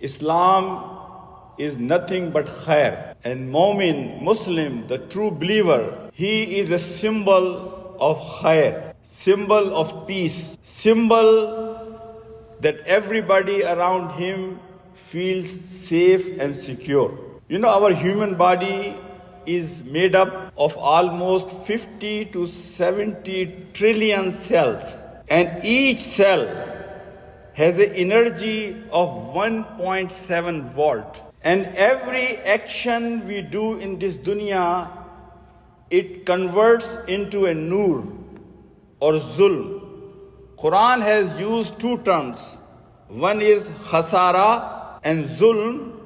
Islam is nothing but khair. And Mu'min, Muslim, the true believer, he is a symbol of khair, symbol of peace, symbol that everybody around him feels safe and secure. You know, our human body is made up of almost 50 to 70 trillion cells, and each cell has an energy of 1.7 volt. And every action we do in this dunya, it converts into a Noor or Zulm. Quran has used two terms. One is khasara and Zulm.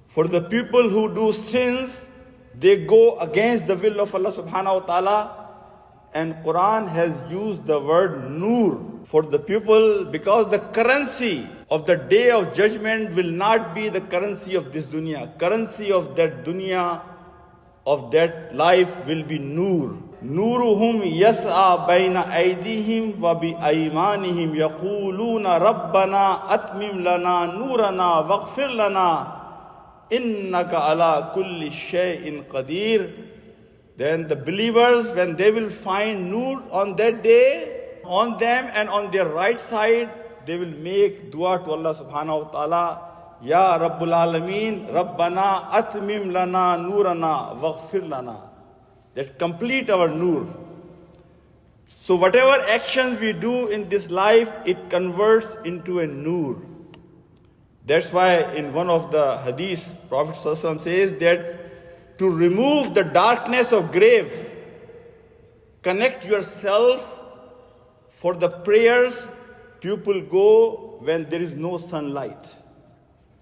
For the people who do sins, they go against the will of Allah subhanahu wa ta'ala. And Quran has used the word Noor for the people, because the currency of the day of judgment will not be the currency of this dunya. Currency of that dunya, of that life, will be Noor. Nuruhum yas'a bayna aydihim wa bi aymanihim yaquluna rabbana atmim lana nurana waghfir lana innaka ala kulli shay'in qadir. Then the believers, when they will find Noor on that day, on them and on their right side, they will make dua to Allah subhanahu wa ta'ala. Ya Rabbul Alameen, Rabbana atmim lana nurana waghfir lana. That complete our Noor. So whatever actions we do in this life, it converts into a Noor. That's why in one of the hadiths, Prophet ﷺ says that to remove the darkness of grave, connect yourself for the prayers people go when there is no sunlight.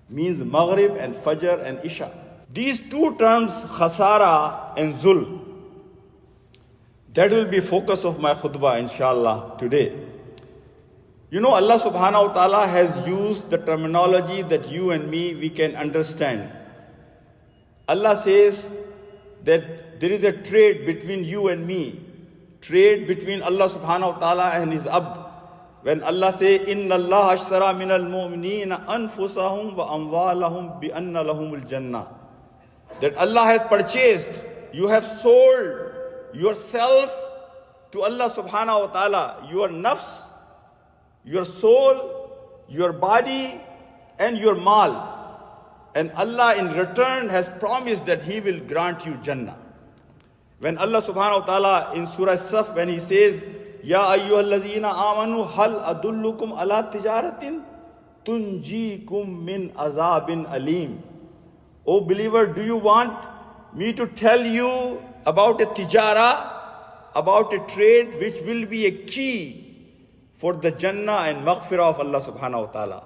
Means Maghrib and Fajr and Isha. These two terms, khasara and Zulm, that will be focus of my khutbah inshallah today. You know, Allah subhanahu wa ta'ala has used the terminology that you and me, we can understand. Allah says that there is a trade between you and me, trade between Allah subhanahu wa ta'ala and his abd. When Allah says, Inna Allah ashtara min al-mu'minina anfusahum wa amwalahum bi anna lahumul jannah. That Allah has purchased, you have sold yourself to Allah subhanahu wa ta'ala, your nafs, your soul, your body, and your mal. And Allah in return has promised that He will grant you Jannah. When Allah subhanahu wa ta'ala in Surah Saf, when He says, Ya ayyuhallazina amanu hal adullukum ala tijaratin tunjikum min azabin alim. O believer, do you want me to tell you about a tijara, about a trade which will be a key for the Jannah and maghfirah of Allah subhanahu wa ta'ala?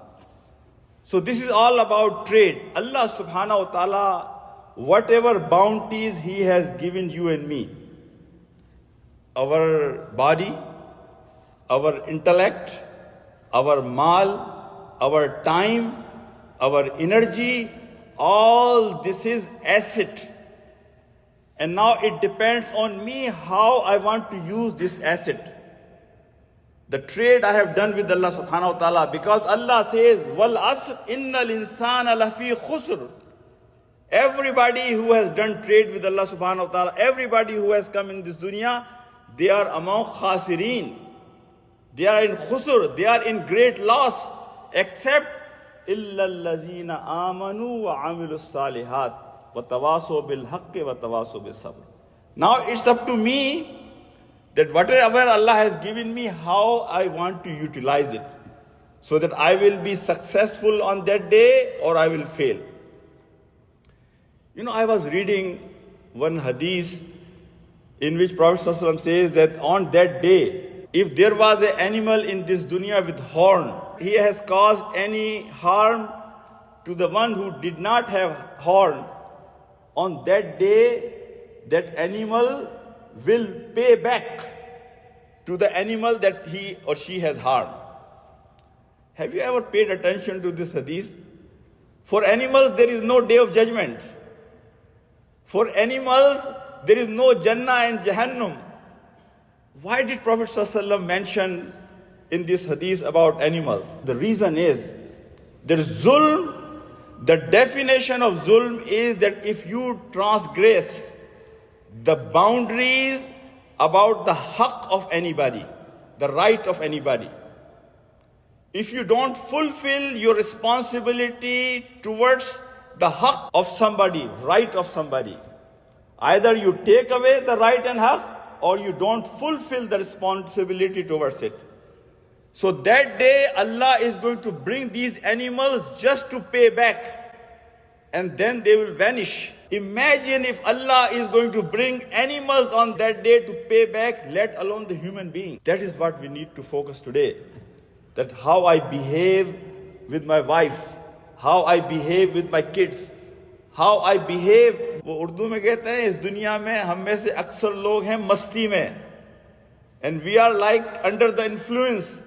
So this is all about trade. Allah subhanahu wa ta'ala, whatever bounties He has given you and me, our body, our intellect, our mal, our time, our energy, all this is asset. And now it depends on me how I want to use this asset. The trade I have done with Allah subhanahu wa ta'ala, because Allah says, Wal asr innal insana lafi khusr. Everybody who has done trade with Allah subhanahu wa ta'ala, everybody who has come in this dunya, they are among khasirin. They are in khusr, they are in great loss, except illa allazina amanu wa amilus salihat wa tawasaw bil haqqi wa tawasaw bis sabr. Now it's up to me that whatever Allah has given me, how I want to utilize it, so that I will be successful on that day or I will fail. You know, I was reading one hadith in which Prophet ﷺ says that on that day, if there was an animal in this dunya with horn, he has caused any harm to the one who did not have horn, on that day, that animal will pay back to the animal that he or she has harmed. Have you ever paid attention to this hadith? For animals, there is no day of judgment. For animals, there is no Jannah and Jahannam. Why did Prophet ﷺ mention in this hadith about animals? The reason is There is zulm. The definition of zulm is that if you transgress the boundaries about the haqq of anybody, the right of anybody, if you don't fulfill your responsibility towards the haqq of somebody, right of somebody, either you take away the right and haqq or you don't fulfill the responsibility towards it. So that day Allah is going to bring these animals just to pay back, and then they will vanish. Imagine if Allah is going to bring animals on that day to pay back, let alone the human being. That is what we need to focus today. That how I behave with my wife, how I behave with my kids, how I behave. वो उर्दू में कहते हैं इस दुनिया में हम में से अक्सर लोग हैं मस्ती में, and we are like under the influence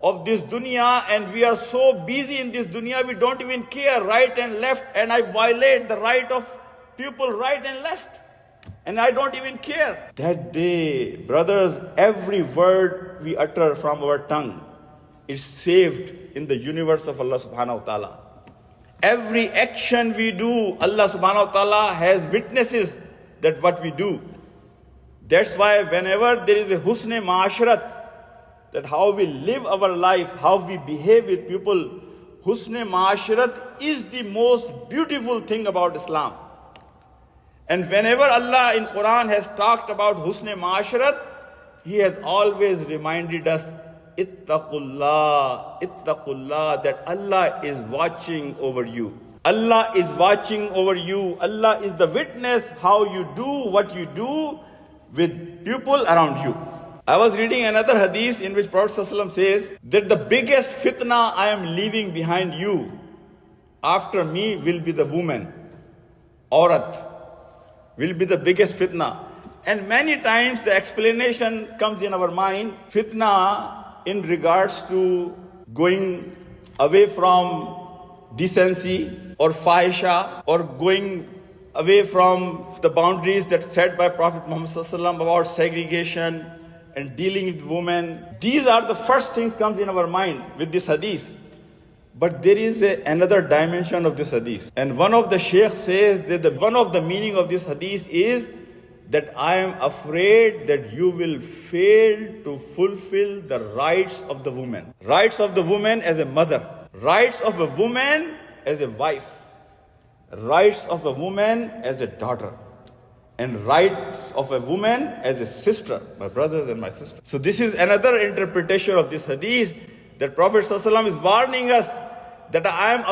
of this dunya, and we are so busy in this dunya we don't even care right and left, and I violate the right of people right and left, and I don't even care. That day, brothers, every word we utter from our tongue is saved in the universe of Allah subhanahu wa ta'ala. Every action we do, Allah subhanahu wa ta'ala has witnesses that what we do. That's why whenever there is a husn-e ma'asharat, that how we live our life, how we behave with people, husn-e ma'asharat is the most beautiful thing about Islam. And whenever Allah in Quran has talked about husn-e ma'asharat, He has always reminded us, ittaqullah, ittaqullah, that Allah is watching over you. Allah is watching over you. Allah is the witness how you do what you do with people around you. I was reading another hadith in which Prophet ﷺ says that the biggest fitna I am leaving behind you after me will be the woman. Aurat will be the biggest fitna. And many times the explanation comes in our mind, fitna in regards to going away from decency or fahisha, or going away from the boundaries that set by Prophet Muhammad ﷺ about segregation and dealing with women. These are the first things comes in our mind with this hadith. But there is another dimension of this hadith. And one of the Shaykh says that one of the meaning of this hadith is that I am afraid that you will fail to fulfill the rights of the woman. Rights of the woman as a mother. Rights of a woman as a wife. Rights of a woman as a daughter. And rights of a woman as a sister, my brothers and my sisters. So this is another interpretation of this hadith, that Prophet ﷺ is warning us that I am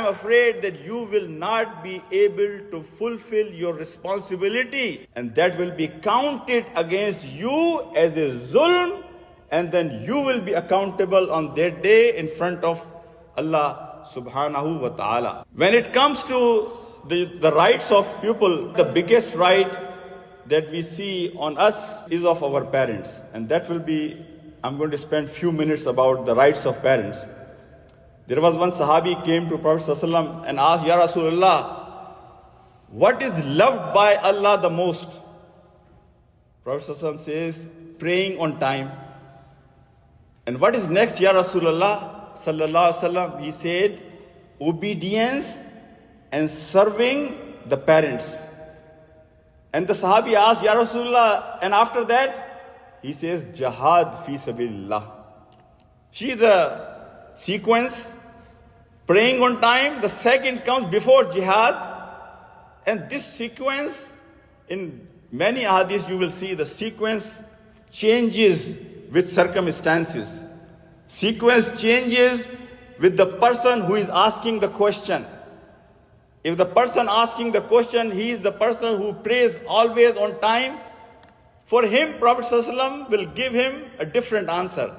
afraid that you will not be able to fulfill your responsibility, and that will be counted against you as a zulm, and then you will be accountable on that day in front of Allah subhanahu wa ta'ala. When it comes to the rights of people, the biggest right that we see on us is of our parents. And that will be, I'm going to spend few minutes about the rights of parents. There was one Sahabi came to Prophet ﷺ and asked, Ya Rasulullah, what is loved by Allah the most? Prophet ﷺ says, praying on time. And what is next, Ya Rasulullah sallallahu alaihi wasallam? He said, obedience and serving the parents. And the Sahabi asked, Ya Rasulullah, and after that? He says, Jihad fi sabilillah. See the sequence, praying on time, the second comes before jihad. And this sequence, in many hadiths you will see the sequence changes with circumstances. Sequence changes with the person who is asking the question. If the person asking the question, he is the person who prays always on time, for him, Prophet ﷺ will give him a different answer.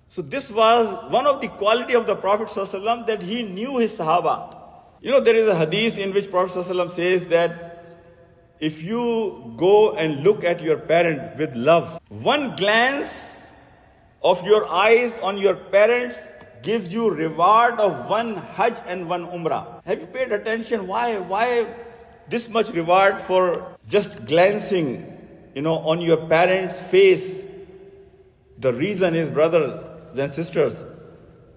So this was one of the quality of the Prophet ﷺ, that he knew his Sahaba. You know, there is a hadith in which Prophet ﷺ says that if you go and look at your parent with love, one glance of your eyes on your parents gives you reward of one Hajj and one Umrah. Have you paid attention? Why this much reward for just glancing, on your parents' face? The reason is, brothers and sisters,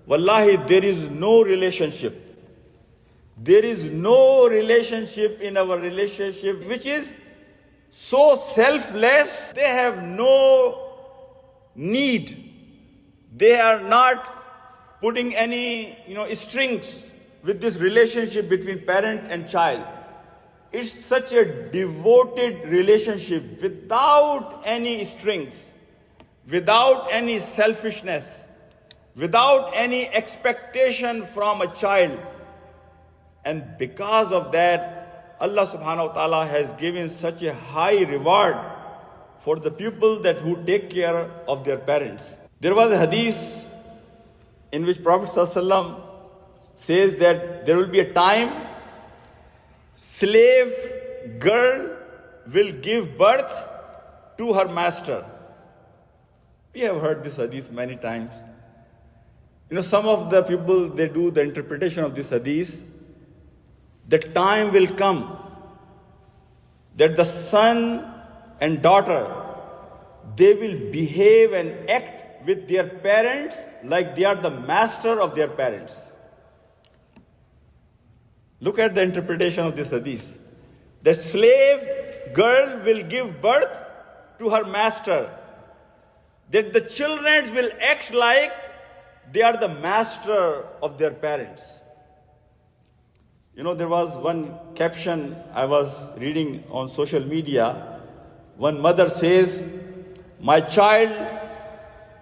Wallahi, there is no relationship. There is no relationship in our relationship which is so selfless. They have no need. They are not putting any, strings with this relationship between parent and child. It's such a devoted relationship without any strings, without any selfishness, without any expectation from a child. And because of that, Allah subhanahu wa ta'ala has given such a high reward for the people that who take care of their parents. There was a hadith in which Prophet ﷺ says that there will be a time slave girl will give birth to her master. We have heard this hadith many times. Some of the people, they do the interpretation of this hadith. The time will come that the son and daughter, they will behave and act with their parents like they are the master of their parents. Look at the interpretation of this hadith. The slave girl will give birth to her master. That the children will act like they are the master of their parents. There was one caption I was reading on social media. One mother says, "My child,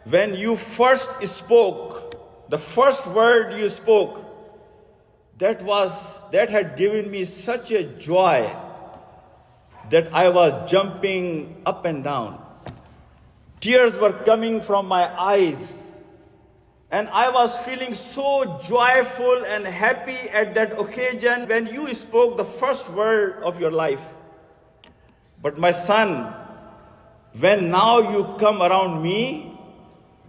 when you first spoke, the first word you spoke, that had given me such a joy that I was jumping up and down. Tears were coming from my eyes. And I was feeling so joyful and happy at that occasion when you spoke the first word of your life. But my son, when now you come around me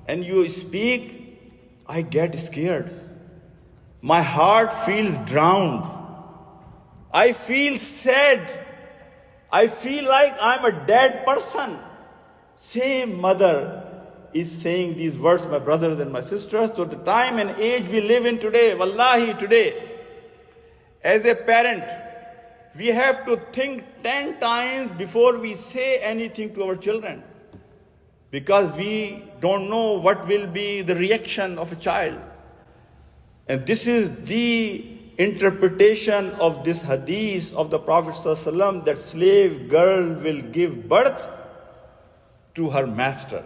and you speak, I get scared. My heart feels drowned. I feel sad. I feel like I'm a dead person." Same mother is saying these words, my brothers and my sisters, to the time and age we live in today. Wallahi, today, as a parent, we have to think 10 times before we say anything to our children, because we don't know what will be the reaction of a child. And this is the interpretation of this hadith of the Prophet ﷺ, that slave girl will give birth to her master.